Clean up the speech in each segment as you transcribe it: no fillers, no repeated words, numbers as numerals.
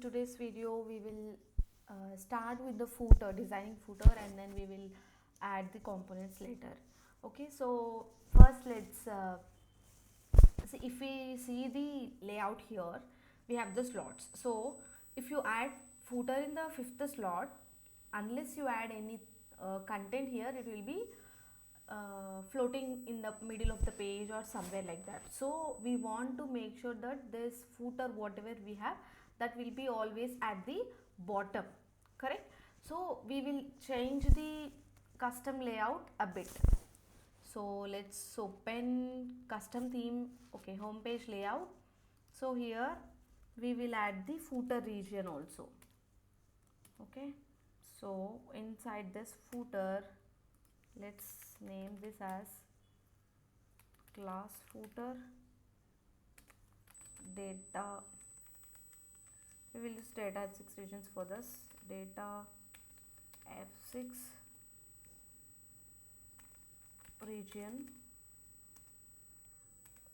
Today's video we will start with the footer, designing footer, and then we will add the components later. Okay, so first let's see. If we see the layout here, we have the slots. So if you add footer in the fifth slot, unless you add any content here, it will be floating in the middle of the page or somewhere like that. So we want to make sure that this footer whatever we have, that will be always at the bottom, correct? So we will change the custom layout a bit. So let's open custom theme. Okay, home page layout. So here we will add the footer region also. Okay, so inside this footer, let's name this as class footer data. We will use data f6 regions for this. Data f6 region.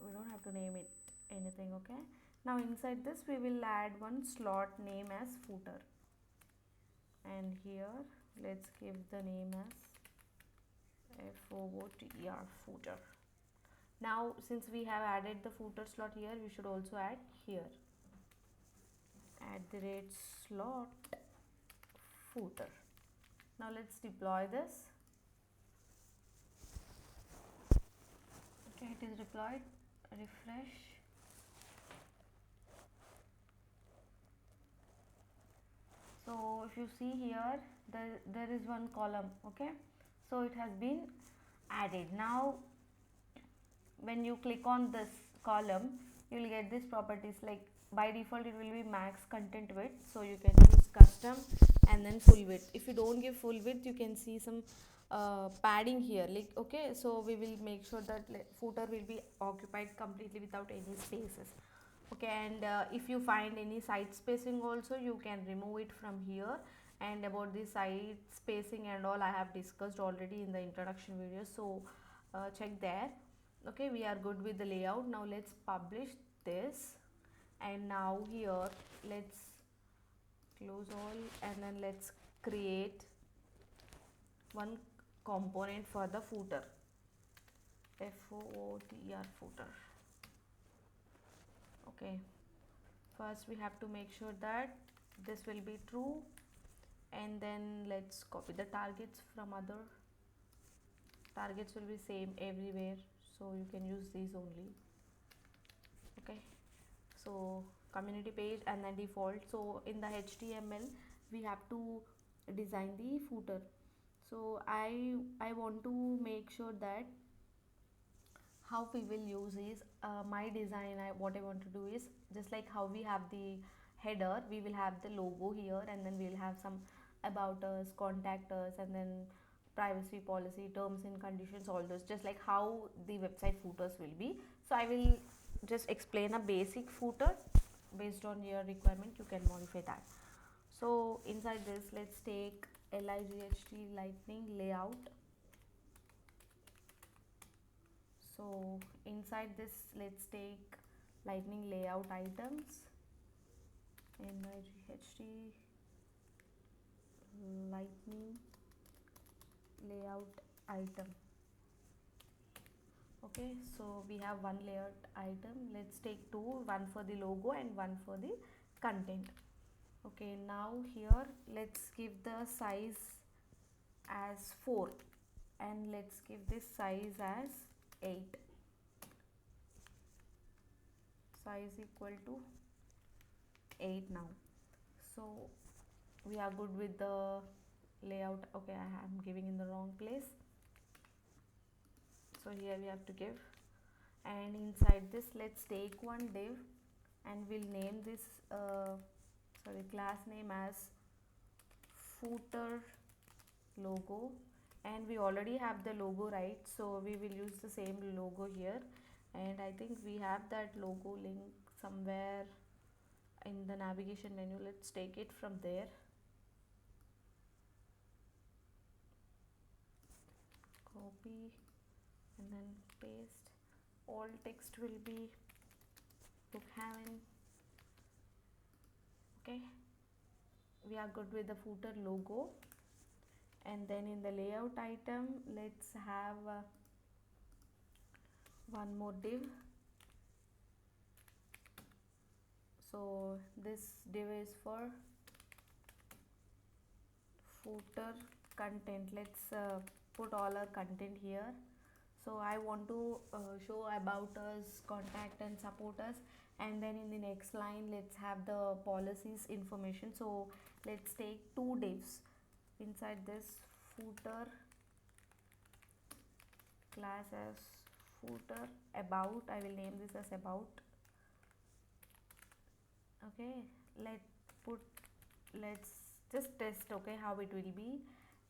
We don't have to name it anything. Okay, now inside this we will add one slot name as footer, and here let's give the name as footer footer. Now since we have added the footer slot here, we should also add here @slot footer. Now let's deploy this. Okay, it is deployed. Refresh. So if you see here, there is one column. Okay, so it has been added. Now when you click on this column, you will get these properties. Like by default it will be max content width, so you can use custom and then full width. If you don't give full width, you can see some padding here. Like okay, so we will make sure that footer will be occupied completely without any spaces. Okay, and if you find any side spacing also, you can remove it from here. And about the side spacing and all, I have discussed already in the introduction video, so check there. Okay, we are good with the layout. Now let's publish this, and now here let's close all, and then let's create one component for the footer. Footer. Okay, first we have to make sure that this will be true, and then let's copy the targets from other. Targets will be same everywhere, so you can use these only. Okay, so community page and then default. So in the HTML we have to design the footer. So I want to make sure that how we will use is my design. What I want to do is just like how we have the header, we will have the logo here, and then we'll have some about us, contact us, and then privacy policy, terms and conditions, all those, just like how the website footers will be. So I will just explain a basic footer. Based on your requirement, you can modify that. So inside this, let's take lightning layout. So inside this, let's take lightning layout items. Lightning layout item. Okay, so we have one layout item. Let's take two, one for the logo and one for the content. Okay, now here let's give the size as 4, and let's give this size as 8. Size equal to 8 now. So we are good with the layout. Okay, I am giving in the wrong place, so here we have to give. And inside this, let's take one div, and we'll name this class name as footer logo. And we already have the logo, right? So we will use the same logo here, and I think we have that logo link somewhere in the navigation menu. Let's take it from there. Copy and then paste. All text will be Brookhaven. Okay, we are good with the footer logo. And then in the layout item, let's have one more div. So this div is for footer content. Let's put all our content here. So I want to show about us, contact and support us, and then in the next line let's have the policies information. So let's take two divs. Inside this footer class as footer about, I will name this as about. Okay, put let's just test, okay, how it will be.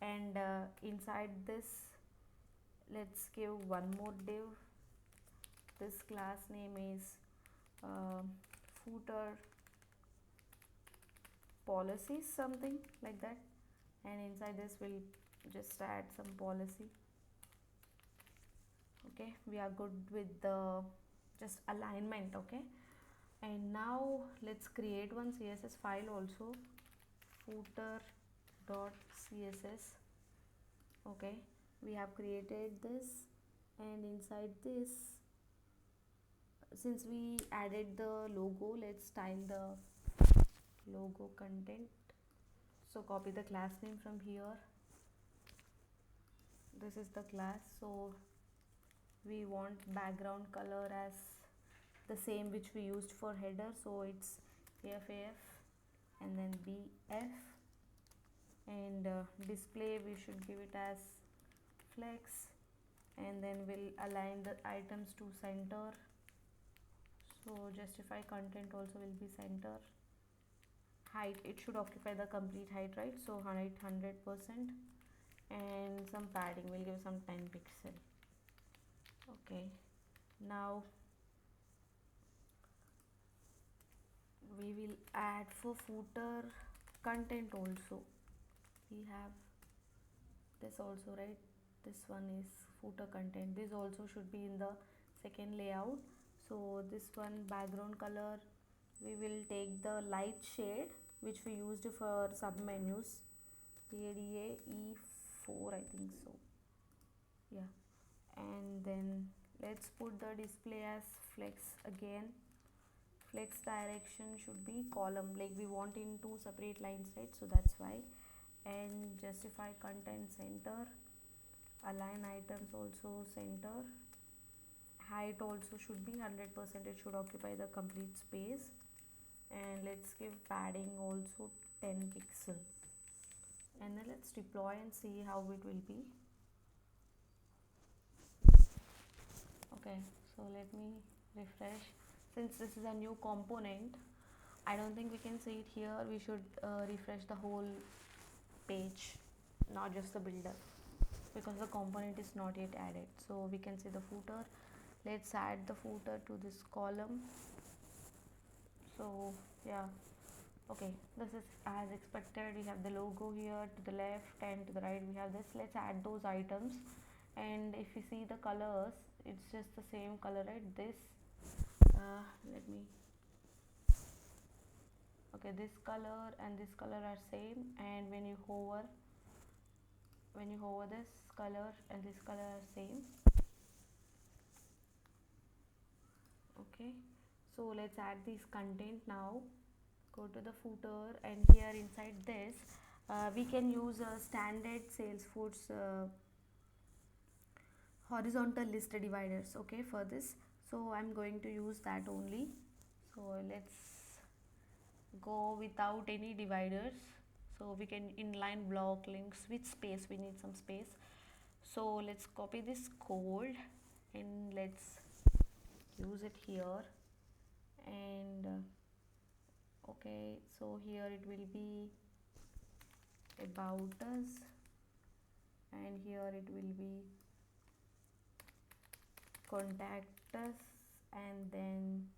And inside this let's give one more div. This class name is footer policies, something like that, and inside this we'll just add some policy. Okay, we are good with the just alignment. Okay, and now let's create one css file also, footer dot css. Okay, we have created this, and inside this, since we added the logo, let's style the logo content. So copy the class name from here. This is the class. So we want background color as the same which we used for header, so it's AF and then BF, and display we should give it as flex, and then we'll align the items to center. So justify content also will be center. Height, it should occupy the complete height, right? So height 100%, and some padding, we'll give some 10 pixel. Okay, now we will add for footer content also. We have this also, right? This one is footer content. This also should be in the second layout. So this one background color, we will take the light shade which we used for sub menus, PADA E4, I think so. Yeah, and then let's put the display as flex again. Flex direction should be column, like we want in two separate lines, right? So that's why. And justify content center, align items also center. Height also should be 100%, it should occupy the complete space. And let's give padding also 10 pixel, and then let's deploy and see how it will be. Okay, so let me refresh. Since this is a new component, I don't think we can see it here. We should refresh the whole page, not just the builder, because the component is not yet added. So we can see the footer. Let's add the footer to this column. So yeah, okay, this is as expected. We have the logo here to the left, and to the right we have this. Let's add those items, and if you see the colors, it's just the same color, right? This let me, okay, this color and this color are same, and when you hover this color and this color are same. Okay, so let's add this content now. Go to the footer, and here inside this we can use a standard Salesforce horizontal list dividers, okay, for this. So I'm going to use that only. So let's go without any dividers. So we can inline block links with space, we need some space. So let's copy this code and let's use it here. And okay, so here it will be about us, and here it will be contact us, and then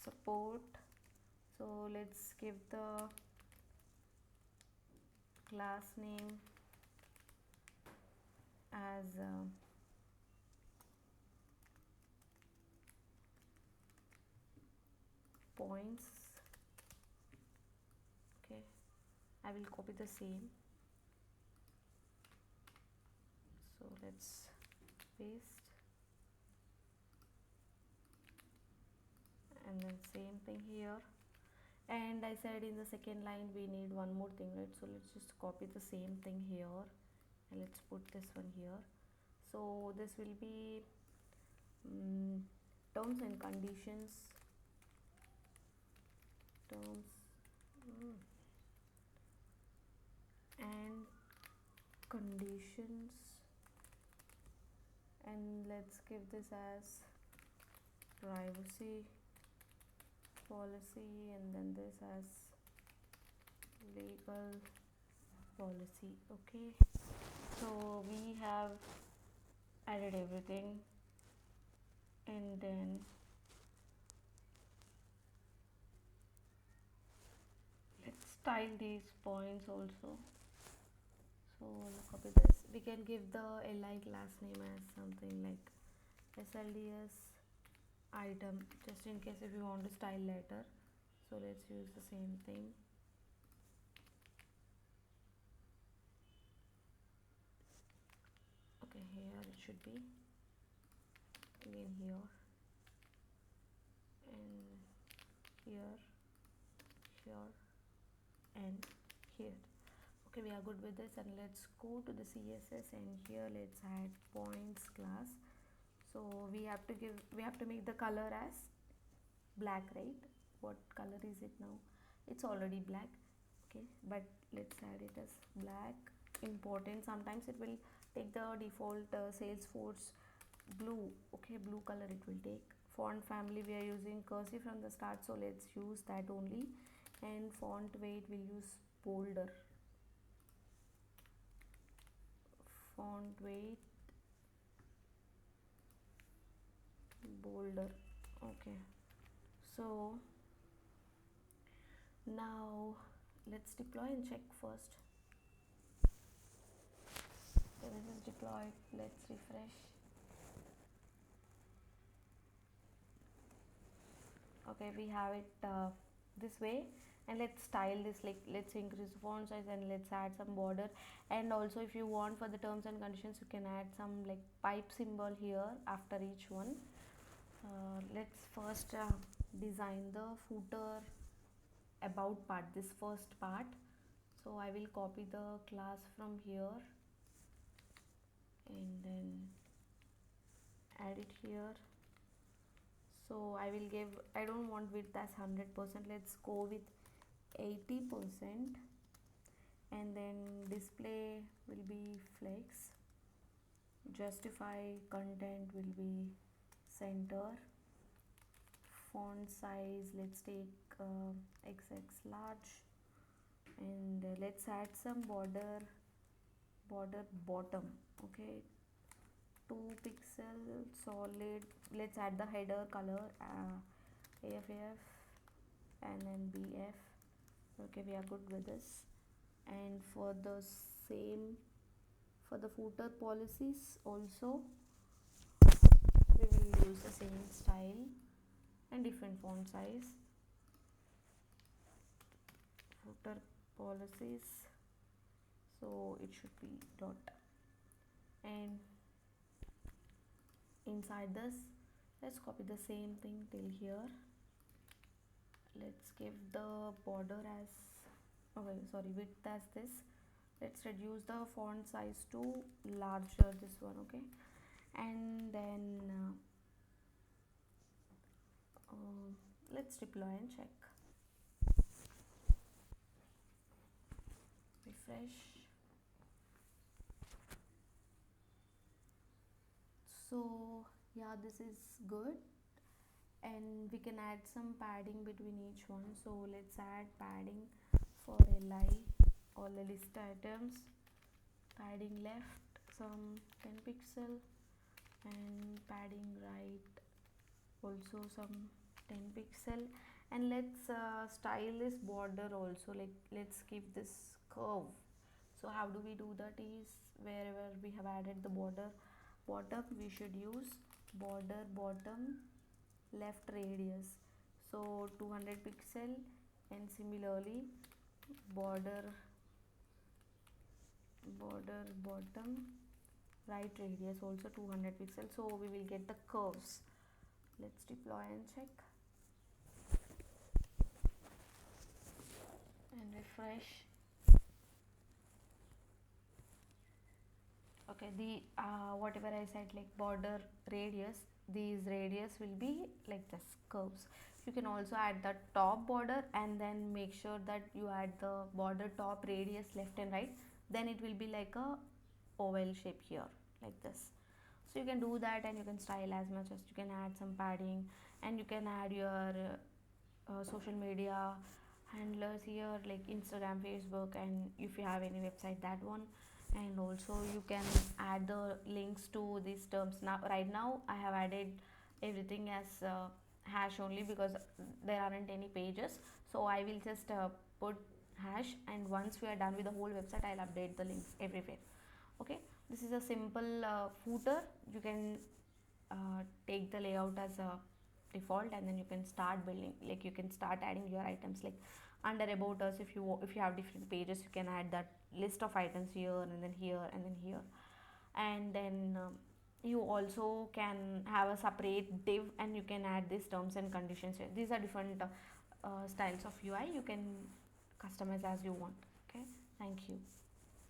support. So let's give the class name as points, I will copy the same. So let's paste, and then same thing here. And I said in the second line we need one more thing, right? So let's just copy the same thing here, and let's put this one here. So this will be terms and conditions, terms and conditions, and let's give this as privacy policy, and then this as legal policy. Okay, so we have added everything, and then let's style these points also. So I'll copy this. We can give the li class name as something like slds item, just in case if you want to style later. So let's use the same thing. Okay, here it should be, again here, and here, here, and here. Okay, we are good with this, and let's go to the css, and here let's add points class. So we have to make the color as black, right? What color is it now? It's already black. Okay, but let's add it as black. Important, sometimes it will take the default Salesforce blue. Okay, blue color it will take. Font family we are using cursive from the start, so let's use that only. And font weight we'll use bolder. Font weight bolder. Okay, so now let's deploy and check first. So this is deployed. Let's refresh. Okay, we have it this way, and let's style this, like let's increase the font size, and let's add some border. And also if you want, for the terms and conditions, you can add some like pipe symbol here after each one. Let's first design the footer about part, this first part. So I will copy the class from here and then add it here. So I will give, I don't want width as 100%, let's go with 80%, and then display will be flex, justify content will be center, font size let's take XX large, and let's add some border bottom. Okay, 2 pixel solid. Let's add the header color AFF and then BF. Okay, we are good with this. And for the same, for the footer policies also, we will use the same style and different font size. Footer policies, so it should be dot, and inside this let's copy the same thing till here. Let's give the border as, okay, sorry, width as this. Let's reduce the font size to larger, this one. Okay, and then let's deploy and check. Refresh. So yeah, this is good, and we can add some padding between each one. So let's add padding for li, all the list items. Padding left some 10 pixel, and padding right also some 10 pixel. And let's style this border also, like let's give this curve. So how do we do that is, wherever we have added the border bottom, we should use border bottom left radius, so 200 pixel, and similarly border border bottom right radius also 200 pixels, so we will get the curves. Let's deploy and check and refresh. Okay, the whatever I said, like border radius, these radius will be like this curves. You can also add the top border and then make sure that you add the border top radius left and right, then it will be like a oval shape here, like this. So you can do that and you can style as much as you can, add some padding, and you can add your social media handlers here like Instagram, Facebook, and if you have any website, that one. And also you can add the links to these terms. Now right now I have added everything as hash only because there aren't any pages, so I will just put hash, and once we are done with the whole website, I'll update the links everywhere. Okay, this is a simple footer. You can take the layout as a default, and then you can start building, like you can start adding your items, like under about us, if you have different pages, you can add that list of items here and then here and then here. And then you also can have a separate div, and you can add these terms and conditions here. These are different styles of UI. You can customize as you want. Okay, thank you.